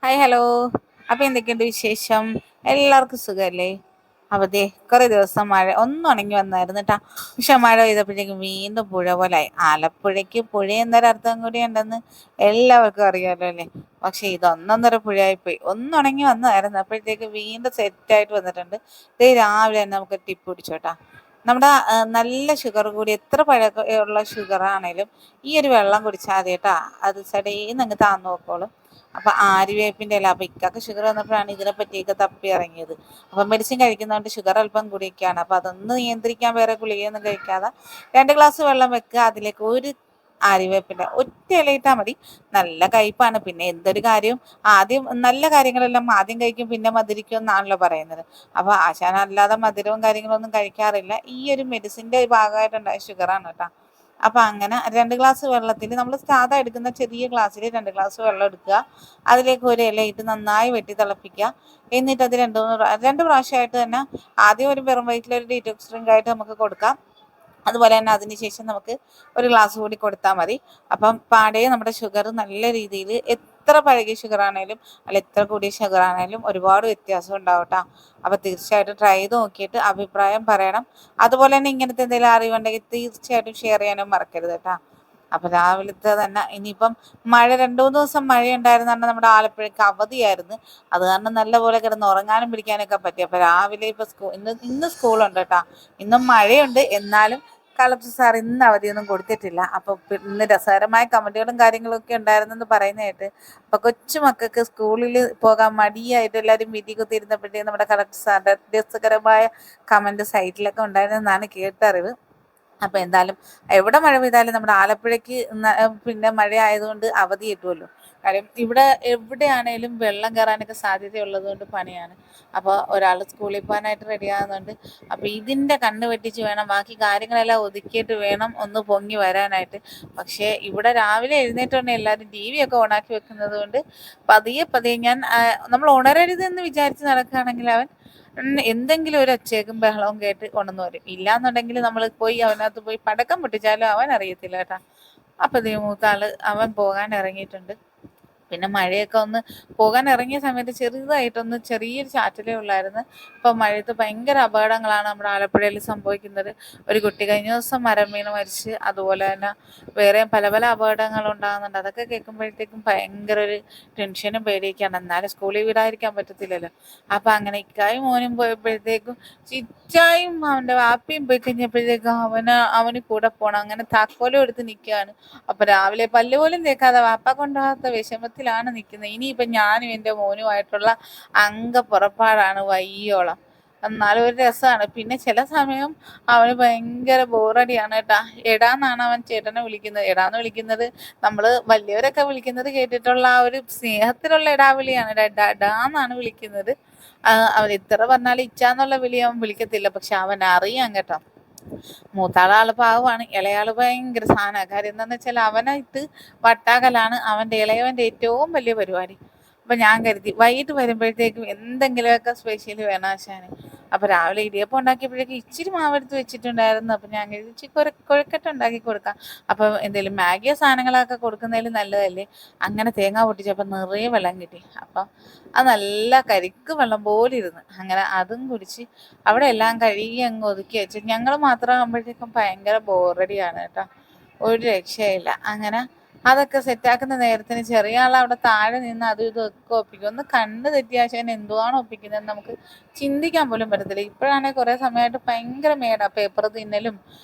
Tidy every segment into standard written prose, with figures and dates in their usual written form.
Hi hello. അപ്പോൾ എന്തൊക്കെയുണ്ട് വിശേഷം? എല്ലാവർക്കും സുഖമല്ലേ? അപ്പോൾ ദേ കുറേ ദിവസം മഴ ഒന്നുണങ്ങി വന്നായിരുന്നു കേട്ടോ. പക്ഷെ മഴ പെയ്തപ്പോഴേക്കും വീണ്ടും പുഴ പോലായി. ആലപ്പുഴയ്ക്ക് പുഴ എന്നൊരർത്ഥം കൂടി ഉണ്ടെന്ന് എല്ലാവർക്കും അറിയാമല്ലോ അല്ലേ? പക്ഷെ ഇതൊന്നൊന്നര പുഴയായിപ്പോയി. ഒന്നുണങ്ങി വന്നതായിരുന്നു, അപ്പോഴത്തേക്ക് വീണ്ടും സെറ്റായിട്ട് വന്നിട്ടുണ്ട്. ദേ രാവിലെ തന്നെ നമുക്ക് ടിപ്പ് പിടിച്ചോട്ടാ. നമ്മുടെ നല്ല ഷുഗർ കൂടി എത്ര പഴക്കമുള്ള ഷുഗർ ആണേലും ഈ ഒരു വെള്ളം കുടിച്ചാൽ മതി കേട്ടോ. അത് സഡേന്ന് അങ്ങ് താന്ന് നോക്കോളും. അപ്പം ആര്യവേപ്പിൻ്റെ ഇല, അപ്പം ഇക്കൊക്കെ ഷുഗർ വന്നപ്പോഴാണ് ഇതിനെ പറ്റിയൊക്കെ തപ്പി ഇറങ്ങിയത്. അപ്പം മെഡിസിൻ കഴിക്കുന്നതുകൊണ്ട് ഷുഗർ അല്പം കൂടിയൊക്കെയാണ്. അപ്പം അതൊന്ന് നിയന്ത്രിക്കാൻ വേറെ ഗുളികയൊന്നും കഴിക്കാതെ 2 ഗ്ലാസ് വെള്ളം വെക്കുക, അതിലേക്ക് ഒരു ആര്യവേപ്പിൻ്റെ ഒറ്റ ഇലയിട്ടാൽ മതി. നല്ല കയ്പ്പാണ്. പിന്നെ എന്തൊരു കാര്യവും ആദ്യം നല്ല കാര്യങ്ങളെല്ലാം ആദ്യം കഴിക്കും പിന്നെ മധുരിക്കും എന്നാണല്ലോ പറയുന്നത്. അപ്പോൾ ആശാൻ അല്ലാതെ മധുരവും കാര്യങ്ങളൊന്നും കഴിക്കാറില്ല. ഈ ഒരു മെഡിസിൻ്റെ ഭാഗമായിട്ടുണ്ടായ ഷുഗറാണ് കേട്ടോ. അപ്പം അങ്ങനെ 2 ഗ്ലാസ് വെള്ളത്തിൽ നമ്മൾ സാധാ എടുക്കുന്ന ചെറിയ ഗ്ലാസ്സിൽ 2 ഗ്ലാസ് വെള്ളം എടുക്കുക. അതിലേക്ക് ഒരു ഇല ഇട്ട് നന്നായി വെട്ടി തിളപ്പിക്കുക. എന്നിട്ട് അത് രണ്ട് പ്രാവശ്യമായിട്ട് തന്നെ ആദ്യം ഒരു വെറും വയറ്റിലൊരു ഡീറ്റോക്സ് ഡ്രിങ്ക് ആയിട്ട് നമുക്ക് കൊടുക്കാം. അതുപോലെ തന്നെ അതിന് ശേഷം നമുക്ക് ഒരു ഗ്ലാസ് കൂടി കൊടുത്താൽ മതി. അപ്പം പാടെ നമ്മുടെ ഷുഗർ നല്ല രീതിയിൽ എത്ര പഴകിയ ഷുഗർ ആണെങ്കിലും അല്ല എത്ര കൂടിയ ഷുഗർ ആണെങ്കിലും ഒരുപാട് വ്യത്യാസം ഉണ്ടാവും കേട്ടോ. അപ്പോൾ തീർച്ചയായിട്ടും ട്രൈ ചെയ്ത് നോക്കിയിട്ട് അഭിപ്രായം പറയണം. അതുപോലെ തന്നെ ഇങ്ങനത്തെ എന്തെങ്കിലും അറിവുണ്ടെങ്കിൽ തീർച്ചയായിട്ടും ഷെയർ ചെയ്യാനും മറക്കരുത് കേട്ടോ. അപ്പോൾ രാവിലത്തെ തന്നെ ഇനിയിപ്പം മഴ 2-3 ദിവസം മഴയുണ്ടായിരുന്നു പറഞ്ഞാൽ നമ്മുടെ ആലപ്പുഴയ്ക്ക് അവധിയായിരുന്നു. അത് കാരണം നല്ലപോലെ കിടന്ന് ഉറങ്ങാനും പിടിക്കാനൊക്കെ പറ്റി. അപ്പോൾ രാവിലെ ഇപ്പോൾ ഇന്ന് സ്കൂളുണ്ട് കേട്ടോ. ഇന്നും മഴയുണ്ട്, എന്നാലും കളക്ടർ സാർ ഇന്ന് അവധിയൊന്നും കൊടുത്തിട്ടില്ല. അപ്പോൾ ഇന്ന് രസകരമായ കമൻറ്റുകളും കാര്യങ്ങളൊക്കെ ഉണ്ടായിരുന്നെന്ന് പറയുന്ന കേട്ട്. അപ്പോൾ കൊച്ചുമക്കൾക്ക് സ്കൂളിൽ പോകാൻ മടിയായിട്ട് എല്ലാവരും വീട്ടിൽ കുത്തിയിരുന്നപ്പോഴത്തേക്കും നമ്മുടെ കളക്ടർ സാറിൻ്റെ രസകരമായ കമൻറ്റ് സൈറ്റിലൊക്കെ ഉണ്ടായിരുന്നെന്നാണ് കേട്ടറിവ്. അപ്പോൾ എന്തായാലും എവിടെ മഴ പെയ്താലും നമ്മുടെ ആലപ്പുഴയ്ക്ക് പിന്നെ മഴ ആയതുകൊണ്ട് അവധി കിട്ടുമല്ലോ. കാര്യം ഇവിടെ എവിടെയാണേലും വെള്ളം കയറാനൊക്കെ സാധ്യതയുള്ളത് കൊണ്ട് പണിയാണ്. അപ്പോൾ ഒരാൾ സ്കൂളിൽ പോകാനായിട്ട് റെഡിയാകുന്നുണ്ട്. അപ്പോൾ ഇതിൻ്റെ കണ്ണ് വെട്ടിച്ച് വേണം ബാക്കി കാര്യങ്ങളെല്ലാം ഒതുക്കിയിട്ട് വേണം ഒന്ന് പൊങ്ങി വരാനായിട്ട്. പക്ഷേ ഇവിടെ രാവിലെ എഴുന്നേറ്റുകൊണ്ട് എല്ലാവരും ടി വി ഒക്കെ ഓണാക്കി വെക്കുന്നത് കൊണ്ട് പതിയെ പതിയെ നമ്മൾ ഉണരരുതെന്ന് വിചാരിച്ച് നടക്കുകയാണെങ്കിൽ അവൻ എന്തെങ്കിലും ഒരു ഒച്ചയ്ക്കും ബഹളവും കേട്ട് ഉണർന്നു വരും. ഇല്ലാന്നുണ്ടെങ്കിൽ നമ്മൾ പോയി അവനകത്ത് പോയി പടക്കം പൊട്ടിച്ചാലും അവൻ അറിയത്തില്ല കേട്ടോ. അപ്പം മൂത്താള് അവൻ പോകാൻ ഇറങ്ങിയിട്ടുണ്ട്. പിന്നെ മഴയൊക്കെ ഒന്ന് പോകാൻ ഇറങ്ങിയ സമയത്ത് ചെറുതായിട്ടൊന്ന് ചെറിയൊരു ചാറ്റലേ ഉള്ളായിരുന്നു. ഇപ്പം മഴയത്ത് ഭയങ്കര അപകടങ്ങളാണ് നമ്മുടെ ആലപ്പുഴയിൽ സംഭവിക്കുന്നത്. ഒരു കുട്ടി കഴിഞ്ഞ ദിവസം മരം വീണ് മരിച്ച്, അതുപോലെ തന്നെ വേറെയും പല പല അപകടങ്ങൾ ഉണ്ടാകുന്നുണ്ട്. അതൊക്കെ കേൾക്കുമ്പോഴത്തേക്കും ഭയങ്കര ഒരു ടെൻഷനും പേടിയൊക്കെയാണ്. എന്നാലും സ്കൂളിൽ വിടാതിരിക്കാൻ പറ്റത്തില്ലല്ലോ. അപ്പം അങ്ങനെ ഇക്കായും മോനും പോയപ്പോഴത്തേക്കും ചിറ്റായും അവൻ്റെ വാപ്പിയും പോയി കഴിഞ്ഞപ്പോഴത്തേക്കും അവന് കൂടെ പോകണം. അങ്ങനെ താക്കോലും എടുത്ത് നിൽക്കുകയാണ്. അപ്പം രാവിലെ പല്ല് പോലും തേക്കാതെ വാപ്പ കൊണ്ടുപോകാത്ത വിഷമത്തിലാണ് നിൽക്കുന്നത്. ഇനിയിപ്പം ഞാനും എൻ്റെ മോനുമായിട്ടുള്ള പുറപ്പാടാണ് വയ്യോളം. എന്നാലും ഒരു രസമാണ്. പിന്നെ ചില സമയം അവന് ഭയങ്കര ബോറടിയാണ് കേട്ടാ. എടാന്നാണ് അവൻ ചേട്ടനെ വിളിക്കുന്നത്. എടാന്ന് വിളിക്കുന്നത് നമ്മൾ വലിയവരൊക്കെ വിളിക്കുന്നത് കേട്ടിട്ടുള്ള ആ ഒരു സ്നേഹത്തിലുള്ള ഇടാവിളിയാണ്. ഡാന്നാണ് വിളിക്കുന്നത്. അവൻ ഇത്ര പറഞ്ഞാലും ഇച്ചാന്നുള്ള വിളി അവൻ വിളിക്കത്തില്ല. പക്ഷെ അവൻ അറിയാം കേട്ടോ. മൂത്താളാള് പാവമാണ്, ഇളയാള് ഭയങ്കര സാധനമാണ്. കാര്യം എന്താണെന്ന് വെച്ചാൽ അവനായിട്ട് വട്ടാകലാണ് അവൻ്റെ ഇളയവൻ്റെ ഏറ്റവും വലിയ പരിപാടി. അപ്പം ഞാൻ കരുതി വൈകിട്ട് വരുമ്പോഴത്തേക്കും എന്തെങ്കിലുമൊക്കെ സ്പെഷ്യൽ വേണം ആശാന്. അപ്പം രാവിലെ ഇടിയപ്പം ഉണ്ടാക്കിയപ്പോഴേക്കും ഇച്ചിരി മാവെടുത്ത് വെച്ചിട്ടുണ്ടായിരുന്നു. അപ്പം ഞാൻ കരുതി ഇച്ചിരി കുഴക്കട്ട ഉണ്ടാക്കി കൊടുക്കാം. അപ്പം എന്തെങ്കിലും മാഗിയോ സാധനങ്ങളൊക്കെ കൊടുക്കുന്നതിൽ നല്ലതല്ലേ. അങ്ങനെ തേങ്ങ പൊട്ടിച്ചപ്പോൾ നിറയെ വെള്ളം കിട്ടി. അപ്പം അത് നല്ല കരിക്ക് വെള്ളം പോലെ ഇരുന്ന്. അങ്ങനെ അതും കുടിച്ച് അവിടെ എല്ലാം കഴുകി അങ്ങ് ഒതുക്കി വെച്ച്. ഞങ്ങൾ മാത്രമാകുമ്പോഴത്തേക്കും ഭയങ്കര ബോറടിയാണ് കേട്ടോ. ഒരു രക്ഷയില്ല. അങ്ങനെ അതൊക്കെ സെറ്റാക്കുന്ന നേരത്തിന് ചെറിയ ആൾ അവിടെ താഴെ നിന്ന് അതും ഇതും ഒക്കെ ഒപ്പിക്കും. ഒന്ന് കണ്ണ് തെറ്റിയാശാൻ എന്തുവാണ് ഒപ്പിക്കുന്നതെന്ന് നമുക്ക് ചിന്തിക്കാൻ പോലും പറ്റത്തില്ല. ഇപ്പോഴാണെങ്കിൽ കുറേ സമയമായിട്ട് ഭയങ്കര മേടാ. പേപ്പർ തിന്നലും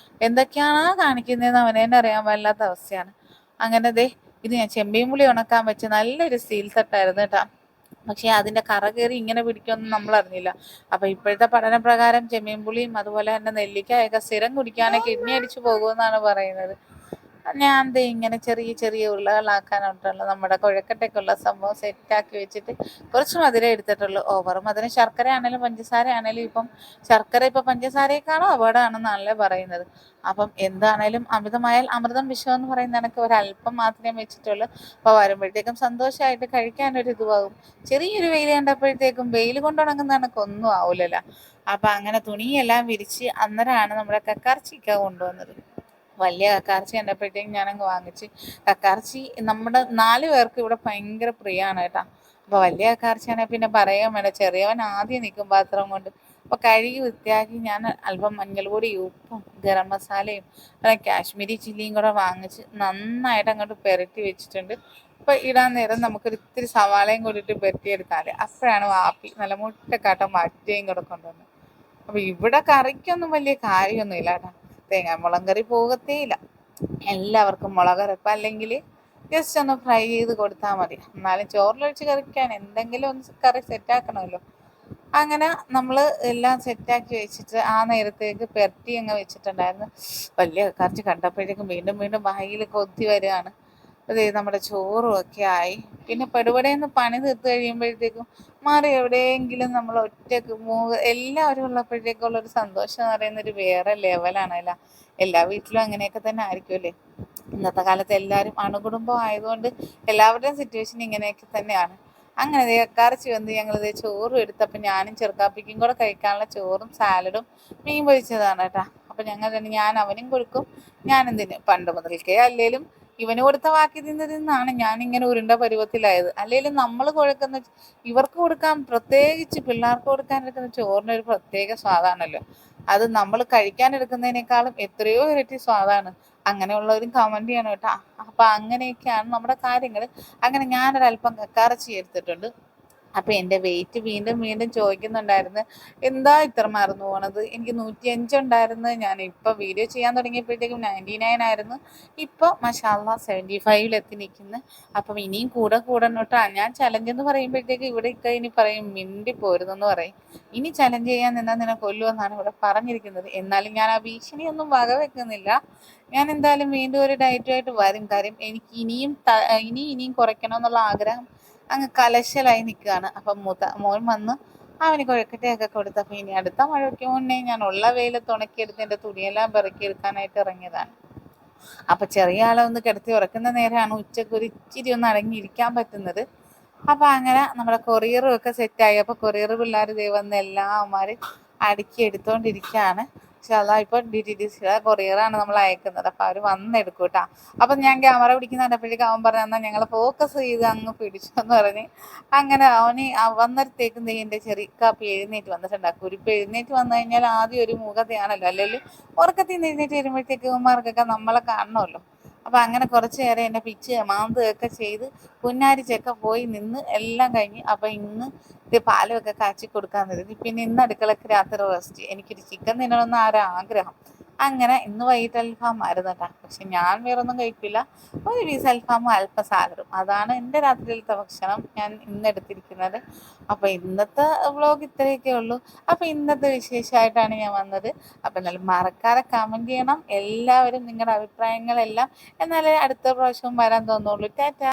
എന്തൊക്കെയാണോ കാണിക്കുന്നതെന്ന് അവനെ തന്നെ അറിയാൻ പാടില്ലാത്ത അവസ്ഥയാണ്. അങ്ങനെ ദേ ഇത് ഞാൻ ചെമ്പിയും പുളി ഉണക്കാൻ വെച്ച് നല്ലൊരു സ്റ്റീൽ തട്ടായിരുന്നു കേട്ടോ. പക്ഷേ അതിൻ്റെ കറ കയറി ഇങ്ങനെ പിടിക്കുമെന്ന് നമ്മൾ അറിഞ്ഞില്ല. അപ്പോൾ ഇപ്പോഴത്തെ പഠനപ്രകാരം ചെമ്മീൻ പുളിയും അതുപോലെ തന്നെ നെല്ലിക്കയൊക്കെ സ്ഥിരം കുടിക്കുകയാണെങ്കിൽ കിഡ്നി അടിച്ചു പോകുമെന്നാണ് പറയുന്നത്. ഞാൻ ദേ ഇങ്ങനെ ചെറിയ ചെറിയ ഉരുളകളാക്കാനായിട്ടുള്ള നമ്മുടെ കുഴക്കട്ടയ്ക്കുള്ള സംഭവം സെറ്റാക്കി വെച്ചിട്ട് കുറച്ച് മധുരം എടുത്തിട്ടുള്ളൂ. ഓവർ മധുരം ശർക്കര ആണെങ്കിലും പഞ്ചസാര ആണെങ്കിലും ഇപ്പം ശർക്കര ഇപ്പം പഞ്ചസാരയേക്കാളും അപകടമാണെന്നല്ലേ പറയുന്നത്. അപ്പം എന്താണേലും അമിതമായാൽ അമൃതം വിഷം എന്ന് പറയുന്ന കണക്ക് ഒരല്പം മാത്രമേ വെച്ചിട്ടുള്ളൂ. അപ്പോൾ വരുമ്പോഴത്തേക്കും സന്തോഷമായിട്ട് കഴിക്കാനൊരു ഇതുമാകും. ചെറിയൊരു വെയിൽ കണ്ടപ്പോഴത്തേക്കും വെയിൽ കൊണ്ടുണങ്ങുന്ന കണക്കൊന്നും ആവില്ലല്ലോ. അപ്പം അങ്ങനെ തുണിയെല്ലാം വിരിച്ച് അന്നേരമാണ് നമ്മുടെ കക്കാർച്ചിക്ക കൊണ്ടുവന്നത്. വലിയ കക്കാർച്ചി കണ്ടപ്പോഴത്തേക്കും ഞാനങ്ങ് വാങ്ങിച്ച്. കക്കാർച്ചി നമ്മുടെ 4 പേർക്ക് ഇവിടെ ഭയങ്കര പ്രിയമാണ് കേട്ടോ. അപ്പോൾ വലിയ കക്കയിറച്ചിയാണെങ്കിൽ പിന്നെ പറയാൻ വേണ്ട, ചെറിയവൻ ആദ്യം നിൽക്കും പാത്രം കൊണ്ട്. അപ്പോൾ കഴുകി വൃത്തിയാക്കി ഞാൻ അല്പം മഞ്ഞൾപ്പൊടി, ഉപ്പും ഗരം മസാലയും കാശ്മീരി ചില്ലിയും കൂടെ വാങ്ങിച്ച് നന്നായിട്ട് അങ്ങോട്ട് പുരട്ടി വെച്ചിട്ടുണ്ട്. അപ്പോൾ ഇടാൻ നേരം നമുക്കൊരു ഇത്തിരി സവാളയും കൂടി ഇട്ട് പുരട്ടിയെടുത്താൽ അപ്പോഴാണ് വാപ്പി നല്ല മുട്ടക്കാട്ടം വറ്റുകയും കൂടെ കൊണ്ടുവന്നത്. അപ്പോൾ ഇവിടെ കറിക്കൊന്നും വലിയ കാര്യമൊന്നുമില്ല കേട്ടോ. തേങ്ങാമുളക് കറി പോകത്തേയില്ല. എല്ലാവർക്കും മുളകരപ്പ് അല്ലെങ്കിൽ ജസ്റ്റ് ഒന്ന് ഫ്രൈ ചെയ്ത് കൊടുത്താൽ മതി. എന്നാലും ചോറിലൊഴിച്ച് കറിക്കാൻ എന്തെങ്കിലും ഒന്ന് കറി സെറ്റാക്കണമല്ലോ. അങ്ങനെ നമ്മൾ എല്ലാം സെറ്റാക്കി വെച്ചിട്ട് ആ നേരത്തേക്ക് പെരട്ടി അങ്ങ് വെച്ചിട്ടുണ്ടായിരുന്നു. വലിയ കറച്ച് കണ്ടപ്പോഴേക്കും വീണ്ടും വീണ്ടും വായിൽ കൊത്തി വരികയാണ്. അതേ നമ്മുടെ ചോറും ഒക്കെ ആയി. പിന്നെ പെടുപടേന്ന് പണി തീർത്ത് കഴിയുമ്പോഴത്തേക്കും മാറി എവിടെയെങ്കിലും നമ്മൾ ഒറ്റക്ക് എല്ലാവരും ഉള്ളപ്പോഴത്തേക്കുള്ളൊരു സന്തോഷം എന്ന് പറയുന്നൊരു വേറെ ലെവലാണല്ല. എല്ലാ വീട്ടിലും അങ്ങനെയൊക്കെ തന്നെ ആയിരിക്കുമല്ലേ. ഇന്നത്തെ കാലത്ത് എല്ലാവരും അണുകുടുംബം ആയതുകൊണ്ട് എല്ലാവരുടെയും സിറ്റുവേഷൻ ഇങ്ങനെയൊക്കെ തന്നെയാണ്. അങ്ങനെ കക്കയിറച്ചി വന്ന് ഞങ്ങളിത് ചോറും എടുത്തപ്പോൾ ഞാനും ചെറുക്കാപ്പിക്കും കൂടെ കഴിക്കാനുള്ള ചോറും സാലഡും മീൻ പൊരിച്ചതാണ് കേട്ടോ. അപ്പം ഞാൻ അവനും കൊടുക്കും, ഞാനും തിന്നും. പണ്ട് മുതൽക്കേ അല്ലേലും ഇവന് കൊടുത്ത ബാക്കി തിന്നാണ് ഞാനിങ്ങനെ ഉരുണ്ട പരുവത്തിലായത്. അല്ലെങ്കിലും നമ്മൾ കുഴക്കുന്ന ഇവർക്ക് കൊടുക്കാൻ, പ്രത്യേകിച്ച് പിള്ളേർക്ക് കൊടുക്കാനെടുക്കുന്ന ചോറിനൊരു പ്രത്യേക സ്വാദാണല്ലോ. അത് നമ്മൾ കഴിക്കാനെടുക്കുന്നതിനേക്കാളും എത്രയോ ഇരട്ടി സ്വാദാണ്. അങ്ങനെയുള്ളവരും കമൻറ്റ് ചെയ്യണം കേട്ടോ. അപ്പം അങ്ങനെയൊക്കെയാണ് നമ്മുടെ കാര്യങ്ങൾ. അങ്ങനെ ഞാനൊരല്പം കക്കയിറച്ചി എടുത്തിട്ടുണ്ട്. അപ്പം എൻ്റെ വെയിറ്റ് വീണ്ടും വീണ്ടും ചോദിക്കുന്നുണ്ടായിരുന്നു, എന്താ ഇത്ര മറന്നു പോണത്? എനിക്ക് 105 ഉണ്ടായിരുന്നു. ഞാൻ ഇപ്പോൾ വീഡിയോ ചെയ്യാൻ തുടങ്ങിയപ്പോഴത്തേക്കും 99 ആയിരുന്നു. ഇപ്പോൾ മാഷാഅല്ലാ 75 എത്തി നിൽക്കുന്നു. അപ്പം ഇനിയും കൂടണം കേട്ടോ. ഞാൻ ചലഞ്ച് എന്ന് പറയുമ്പോഴത്തേക്ക് ഇവിടെ ഇനി പറയും മിണ്ടി പോരുന്നെന്ന് പറയും. ഇനി ചലഞ്ച് ചെയ്യാൻ നിന്നാൽ നിന്നെ കൊല്ലുമെന്നാണ് ഇവിടെ പറഞ്ഞിരിക്കുന്നത്. എന്നാലും ഞാൻ ആ ഭീഷണിയൊന്നും വക വെക്കുന്നില്ല. ഞാൻ എന്തായാലും വീണ്ടും ഒരു ഡയറ്റുമായിട്ട് വരും. കാര്യം എനിക്ക് ഇനിയും കുറയ്ക്കണം എന്നുള്ള ആഗ്രഹം അങ്ങ് കലശലായി നിൽക്കുകയാണ്. അപ്പം മോൻ വന്ന് അവന് കുഴക്കട്ടയൊക്കെ കൊടുത്തപ്പോൾ ഇനി അടുത്ത മഴയ്ക്ക് മുന്നേ ഞാൻ ഉള്ള വെയിലത്ത് ഉണക്കിയെടുത്ത് എൻ്റെ തുണിയെല്ലാം പെറുക്കിയെടുക്കാനായിട്ട് ഇറങ്ങിയതാണ്. അപ്പം ചെറിയ ആളെ ഒന്ന് കിടത്തി ഉറക്കുന്ന നേരമാണ് ഉച്ചയ്ക്ക് ഒരു ഇച്ചിരി ഒന്ന് അടങ്ങിയിരിക്കാൻ പറ്റുന്നത്. അപ്പം അങ്ങനെ നമ്മുടെ കൊറിയറും ഒക്കെ സെറ്റായി. അപ്പോൾ കൊറിയർ പിള്ളേർ വന്ന് എല്ലാം അവന്മാർ അടുക്കി എടുത്തുകൊണ്ടിരിക്കുകയാണ്. പക്ഷെ അതാ ഇപ്പോൾ DTDCയുടെ കൊറിയറാണ് നമ്മൾ അയക്കുന്നത്. അപ്പം അവർ വന്നെടുക്കും കേട്ടോ. അപ്പം ഞാൻ ക്യാമറ പിടിക്കുന്ന കണ്ടപ്പോഴേക്കും അവൻ പറഞ്ഞു, എന്നാൽ ഞങ്ങൾ ഫോക്കസ് ചെയ്ത് അങ്ങ് പിടിച്ചെന്ന് പറഞ്ഞ് അങ്ങനെ അവന് വന്നിടത്തേക്കും എൻ്റെ ചെറിയ കാപ്പി എഴുന്നേറ്റ് വന്നിട്ടുണ്ട്. കുരിപ്പ് എഴുന്നേറ്റ് വന്നു കഴിഞ്ഞാൽ ആദ്യം ഒരു മുഖതയാണല്ലോ, അല്ലെങ്കിൽ ഉറക്കത്തിൽ നിന്ന് എഴുന്നേറ്റ് വരുമ്പോഴത്തേക്ക് ഇവന്മാർക്കൊക്കെ നമ്മളെ കാണണമല്ലോ. അപ്പം അങ്ങനെ കുറച്ച് നേരം എന്നെ പിച്ച് മാന്തുകയൊക്കെ ചെയ്ത് പുന്നാരിച്ചൊക്കെ പോയി നിന്ന് എല്ലാം കഴിഞ്ഞ്. അപ്പം ഇന്ന് ഇത് പാലൊക്കെ കാച്ചി കൊടുക്കാൻ തരുന്നു. പിന്നെ ഇന്ന് അടുക്കളക്ക് രാത്രി റെസ്റ്റ്. എനിക്കൊരു ചിക്കൻ തിന്നണമെന്ന് ആഗ്രഹം. അങ്ങനെ ഇന്ന് വൈകിട്ട് അൽഫാം ആയിരുന്നു കേട്ടോ. പക്ഷെ ഞാൻ വേറൊന്നും കഴിക്കില്ല. ഒരു പീസ് അൽഫാമും അല്പം സാലഡും, അതാണ് എൻ്റെ രാത്രിയിലത്തെ ഭക്ഷണം ഞാൻ ഇന്ന് എടുത്തിരിക്കുന്നത്. അപ്പോൾ ഇന്നത്തെ വ്ളോഗ് ഇത്രയൊക്കെ ഉള്ളൂ. അപ്പോൾ ഇന്നത്തെ വിശേഷമായിട്ടാണ് ഞാൻ വന്നത്. അപ്പോൾ എന്നാലും മറക്കാതെ കമൻറ്റ് ചെയ്യണം എല്ലാവരും നിങ്ങളുടെ അഭിപ്രായങ്ങളെല്ലാം. എന്നാലേ അടുത്ത പ്രാവശ്യം വരാൻ തോന്നുള്ളൂ. ടാറ്റാ.